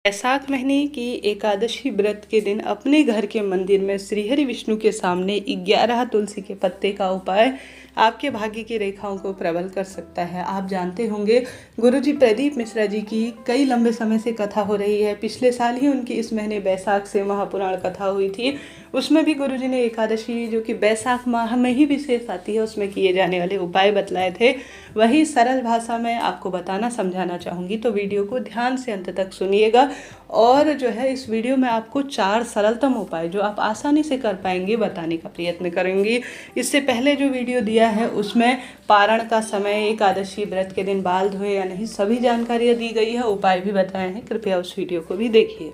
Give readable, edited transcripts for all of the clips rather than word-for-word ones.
बैसाख महीने की एकादशी व्रत के दिन अपने घर के मंदिर में श्रीहरि विष्णु के सामने 11 तुलसी के पत्ते का उपाय आपके भाग्य की रेखाओं को प्रबल कर सकता है। आप जानते होंगे गुरुजी प्रदीप मिश्रा जी की कई लंबे समय से कथा हो रही है। पिछले साल ही उनकी इस महीने बैसाख से महापुराण कथा हुई थी। उसमें भी गुरुजी ने एकादशी जो कि बैसाख माह में ही विशेष आती है उसमें किए जाने वाले उपाय बतलाए थे। वही सरल भाषा में आपको बताना समझाना चाहूँगी, तो वीडियो को ध्यान से अंत तक सुनिएगा। और जो है इस वीडियो में आपको 4 सरलतम उपाय जो आप आसानी से कर पाएंगे बताने का प्रयत्न करूँगी। इससे पहले जो वीडियो दिया है उसमें पारण का समय, एकादशी व्रत के दिन बाल धोए या नहीं, सभी जानकारियाँ दी गई है, उपाय भी बताए हैं। कृपया उस वीडियो को भी देखिए।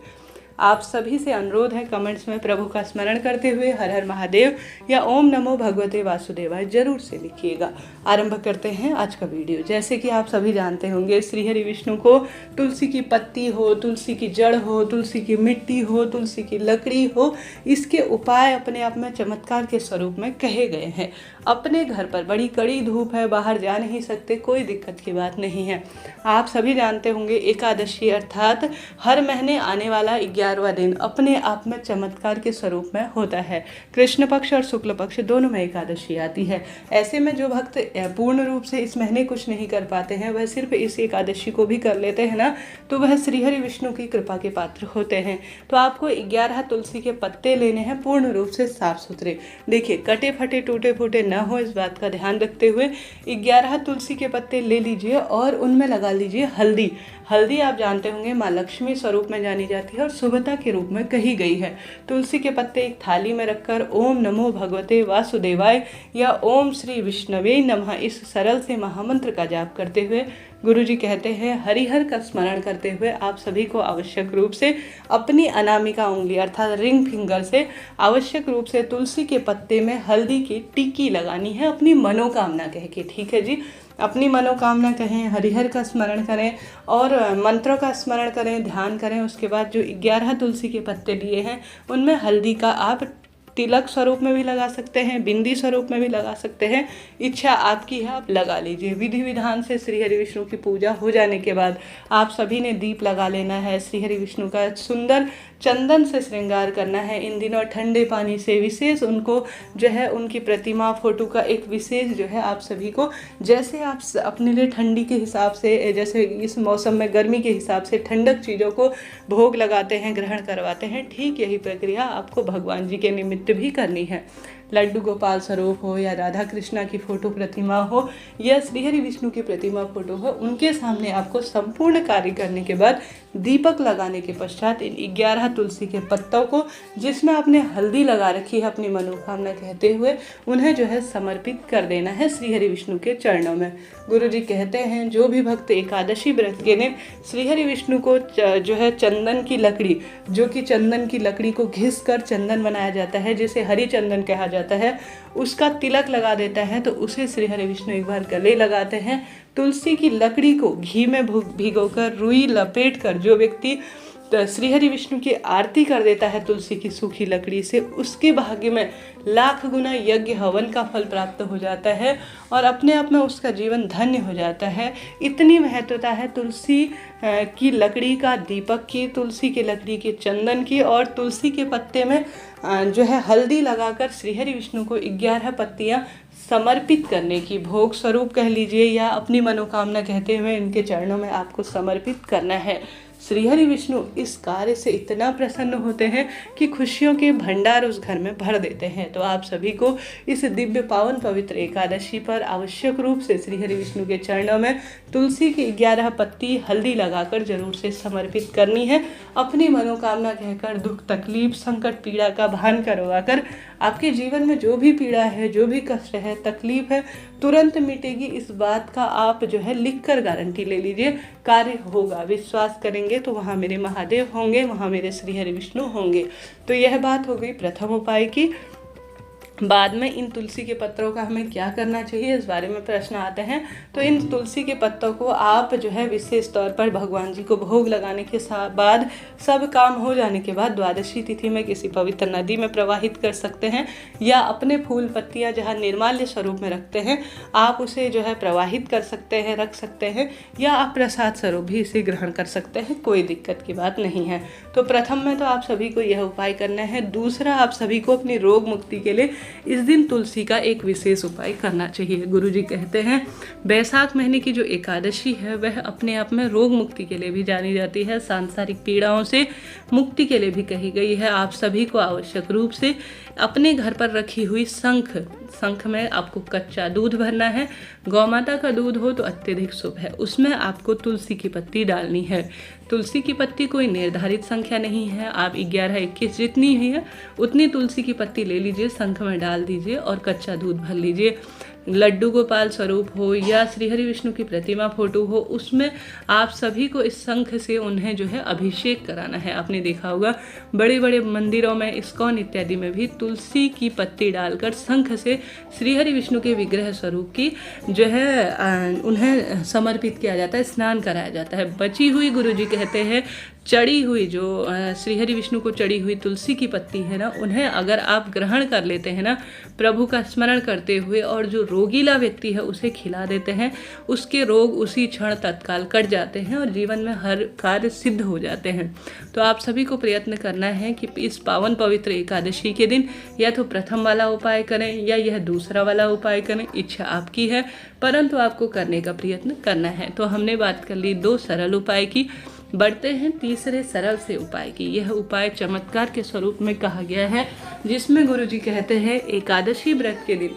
आप सभी से अनुरोध है कमेंट्स में प्रभु का स्मरण करते हुए हर हर महादेव या ओम नमो भगवते वासुदेवाय जरूर से लिखिएगा। आरंभ करते हैं आज का वीडियो। जैसे कि आप सभी जानते होंगे श्रीहरि विष्णु को तुलसी की पत्ती हो, तुलसी की जड़ हो, तुलसी की मिट्टी हो, तुलसी की लकड़ी हो, इसके उपाय अपने आप में चमत्कार के स्वरूप में कहे गए हैं। अपने घर पर बड़ी कड़ी धूप है, बाहर जा नहीं सकते, कोई दिक्कत की बात नहीं है। आप सभी जानते होंगे एकादशी अर्थात हर महीने आने वाला 11वां दिन अपने आप में चमत्कार के स्वरूप में होता है। कृष्ण पक्ष और शुक्ल पक्ष दोनों में एकादशी आती है। ऐसे में जो भक्त पूर्ण रूप से इस महीने कुछ नहीं कर पाते हैं, वह सिर्फ इस एकादशी को भी कर लेते हैं ना, तो वह श्रीहरि विष्णु की कृपा के पात्र होते हैं। तो आपको 11 तुलसी के पत्ते लेने हैं, पूर्ण रूप से साफ सुथरे। देखिए कटे फटे टूटे फूटे न हो, इस बात का ध्यान रखते हुए 11 तुलसी के पत्ते ले लीजिए और उनमें लगा लीजिए हल्दी। हल्दी आप जानते होंगे माँ लक्ष्मी स्वरूप में जानी जाती है और शुभता के रूप में कही गई है। तुलसी के पत्ते एक थाली में रखकर ओम नमो भगवते वासुदेवाय या ओम श्री विष्णवे नमः इस सरल से महामंत्र का जाप करते हुए गुरुजी कहते हैं हरिहर का स्मरण करते हुए आप सभी को आवश्यक रूप से अपनी अनामिका उंगली अर्थात रिंग फिंगर से आवश्यक रूप से तुलसी के पत्ते में हल्दी की टिक्की लगानी है, अपनी मनोकामना कह के। ठीक है जी, अपनी मनोकामना कहें, हरिहर का स्मरण करें और मंत्रों का स्मरण करें, ध्यान करें। उसके बाद जो 11 तुलसी के पत्ते लिए हैं उनमें हल्दी का आप तिलक स्वरूप में भी लगा सकते हैं, बिंदी स्वरूप में भी लगा सकते हैं, इच्छा आपकी है, आप लगा लीजिए। विधि विधान से श्रीहरि विष्णु की पूजा हो जाने के बाद आप सभी ने दीप लगा लेना है। श्रीहरि विष्णु का सुंदर चंदन से श्रृंगार करना है। इन दिनों ठंडे पानी से विशेष उनको जो है उनकी प्रतिमा फोटो का एक विशेष जो है आप सभी को, जैसे आप अपने लिए ठंडी के हिसाब से, जैसे इस मौसम में गर्मी के हिसाब से ठंडक चीज़ों को भोग लगाते हैं, ग्रहण करवाते हैं, ठीक यही प्रक्रिया आपको भगवान जी के निमित्त भी करनी है। लड्डू गोपाल स्वरूप हो या राधा कृष्णा की फोटो प्रतिमा हो या श्रीहरि विष्णु की प्रतिमा फोटो हो, उनके सामने आपको संपूर्ण कार्य करने के बाद दीपक लगाने के पश्चात इन 11 तुलसी के पत्तों को जिसमें आपने हल्दी लगा रखी है अपनी मनोकामना कहते हुए उन्हें जो है समर्पित कर देना है श्रीहरि विष्णु के चरणों में। गुरुजी कहते हैं जो भी भक्त एकादशी व्रत के दिन श्रीहरि विष्णु को जो है चंदन की लकड़ी, जो कि चंदन की लकड़ी को घिस कर चंदन बनाया जाता है जिसे हरि चंदन कहा जाता है, उसका तिलक लगा देता है, तो उसे श्रीहरि विष्णु एक बार गले लगाते हैं। तुलसी की लकड़ी को घी में भिगोकर रुई लपेट कर जो व्यक्ति श्रीहरि विष्णु की आरती कर देता है तुलसी की सूखी लकड़ी से, उसके भाग्य में लाख गुना यज्ञ हवन का फल प्राप्त हो जाता है और अपने आप में उसका जीवन धन्य हो जाता है। इतनी महत्वता है तुलसी की लकड़ी का, दीपक की, तुलसी की लकड़ी के चंदन की और तुलसी के पत्ते में जो है हल्दी लगाकर श्रीहरि विष्णु को 11 पत्तियाँ समर्पित करने की, भोग स्वरूप कह लीजिए या अपनी मनोकामना कहते हुए इनके चरणों में आपको समर्पित करना है। श्रीहरि विष्णु इस कार्य से इतना प्रसन्न होते हैं कि खुशियों के भंडार उस घर में भर देते हैं। तो आप सभी को इस दिव्य पावन पवित्र एकादशी पर आवश्यक रूप से श्रीहरि विष्णु के चरणों में तुलसी की 11 पत्ती हल्दी लगाकर जरूर से समर्पित करनी है। अपनी मनोकामना कहकर दुख तकलीफ संकट पीड़ा का भान करवाकर आपके जीवन में जो भी पीड़ा है, जो भी कष्ट है, तकलीफ है, तुरंत मिटेगी। इस बात का आप जो है लिखकर गारंटी ले लीजिए, कार्य होगा। विश्वास करेंगे तो वहाँ मेरे महादेव होंगे, वहाँ मेरे श्रीहरि विष्णु होंगे। तो यह बात हो गई प्रथम उपाय की। बाद में इन तुलसी के पत्तों का हमें क्या करना चाहिए, इस बारे में प्रश्न आते हैं। तो इन तुलसी के पत्तों को आप जो है विशेष तौर पर भगवान जी को भोग लगाने के बाद, सब काम हो जाने के बाद द्वादशी तिथि में किसी पवित्र नदी में प्रवाहित कर सकते हैं, या अपने फूल पत्तियां जहाँ निर्माल्य स्वरूप में रखते हैं आप उसे जो है प्रवाहित कर सकते हैं, रख सकते हैं, या आप प्रसाद स्वरूप भी इसे ग्रहण कर सकते हैं, कोई दिक्कत की बात नहीं है। तो प्रथम में तो आप सभी को यह उपाय करना है। दूसरा, आप सभी को अपनी रोग मुक्ति के लिए इस दिन तुलसी का एक विशेष उपाय करना चाहिए। गुरुजी कहते हैं बैसाख महीने की जो एकादशी है वह अपने आप में रोग मुक्ति के लिए भी जानी जाती है, सांसारिक पीड़ाओं से मुक्ति के लिए भी कही गई है। आप सभी को आवश्यक रूप से अपने घर पर रखी हुई शंख में आपको कच्चा दूध भरना है। गौ माता का दूध हो तो अत्यधिक शुभ है। उसमें आपको तुलसी की पत्ती डालनी है। तुलसी की पत्ती कोई निर्धारित संख्या नहीं है, आप 11, 21 जितनी ही है उतनी तुलसी की पत्ती ले लीजिए, शंख में डाल दीजिए और कच्चा दूध भर लीजिए। लड्डू गोपाल स्वरूप हो या श्री हरि विष्णु की प्रतिमा फोटो हो, उसमें आप सभी को इस शंख से उन्हें जो है अभिषेक कराना है। आपने देखा होगा बड़े बड़े मंदिरों में, इस्कॉन इत्यादि में भी तुलसी की पत्ती डालकर शंख से श्री हरि विष्णु के विग्रह स्वरूप की जो है उन्हें समर्पित किया जाता है, स्नान कराया जाता है। बची हुई गुरुजी कहते हैं चढ़ी हुई जो श्री हरि विष्णु को चढ़ी हुई तुलसी की पत्ती है ना, उन्हें अगर आप ग्रहण कर लेते हैं ना प्रभु का स्मरण करते हुए, और जो रोगीला व्यक्ति है उसे खिला देते हैं, उसके रोग उसी क्षण तत्काल कट जाते हैं और जीवन में हर कार्य सिद्ध हो जाते हैं। तो आप सभी को प्रयत्न करना है कि इस पावन पवित्र एकादशी के दिन या तो प्रथम वाला उपाय करें या यह दूसरा वाला उपाय करें, इच्छा आपकी है, परंतु आपको करने का प्रयत्न करना है। तो हमने बात कर ली 2 सरल उपाय की, बढ़ते हैं तीसरे सरल से उपाय की। यह उपाय चमत्कार के स्वरूप में कहा गया है, जिसमें गुरुजी कहते हैं एकादशी व्रत के दिन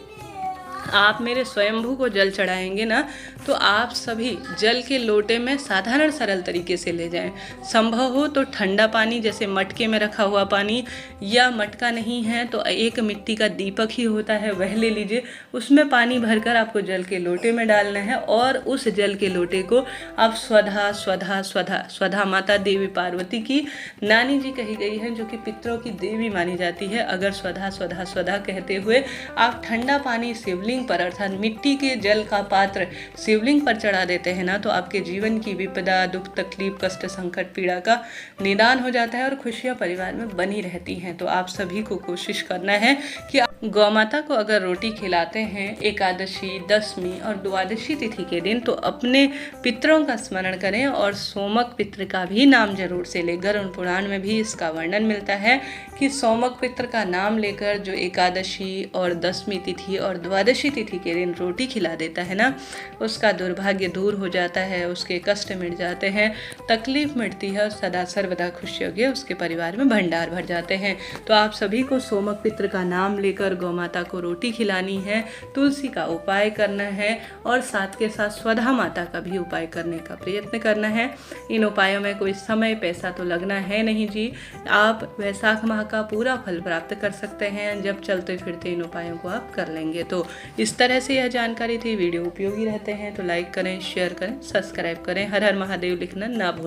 आप मेरे स्वयंभू को जल चढ़ाएंगे ना, तो आप सभी जल के लोटे में साधारण सरल तरीके से ले जाएं। संभव हो तो ठंडा पानी, जैसे मटके में रखा हुआ पानी, या मटका नहीं है तो एक मिट्टी का दीपक ही होता है वह ले लीजिए। उसमें पानी भरकर आपको जल के लोटे में डालना है और उस जल के लोटे को आप स्वधा स्वधा स्वधा स्वधा माता देवी पार्वती की नानी जी कही गई है, जो कि पितरों की देवी मानी जाती है। अगर स्वधा स्वधा स्वधा कहते हुए आप ठंडा पानी शिवलिंग पर, अर्थात मिट्टी के जल का पात्र शिवलिंग पर चढ़ा देते हैं ना, तो आपके जीवन की विपदा, दुख, तकलीफ, कष्ट, संकट, पीड़ा का निदान हो जाता है और खुशियां परिवार में बनी रहती हैं। तो आप सभी को कोशिश करना है कि गौ माता को अगर रोटी खिलाते हैं एकादशी, दशमी और द्वादशी तिथि के दिन, तो अपने पितरों का स्मरण करें और सोमक पित्र का भी नाम जरूर से लें। गरुड़ पुराण में भी इसका वर्णन मिलता है कि सोमक पित्र का नाम लेकर जो एकादशी और दशमी तिथि और द्वादशी तिथि के दिन रोटी खिला देता है ना, उसका दुर्भाग्य दूर हो जाता है, उसके कष्ट मिट जाते हैं, तकलीफ मिटती है और सदा सर्वदा खुशियों के उसके परिवार में भंडार भर जाते हैं। तो आप सभी को सोमक पित्र का नाम लेकर गौ माता को रोटी खिलानी है, तुलसी का उपाय करना है और साथ के साथ स्वधा माता का भी उपाय करने का प्रयत्न करना है। इन उपायों में कोई समय पैसा तो लगना है नहीं जी, आप वैशाख माह का पूरा फल प्राप्त कर सकते हैं जब चलते फिरते इन उपायों को आप कर लेंगे। तो इस तरह से यह जानकारी थी। वीडियो उपयोगी रहते हैं तो लाइक करें, शेयर करें, सब्सक्राइब करें। हर हर महादेव लिखना ना भूलें।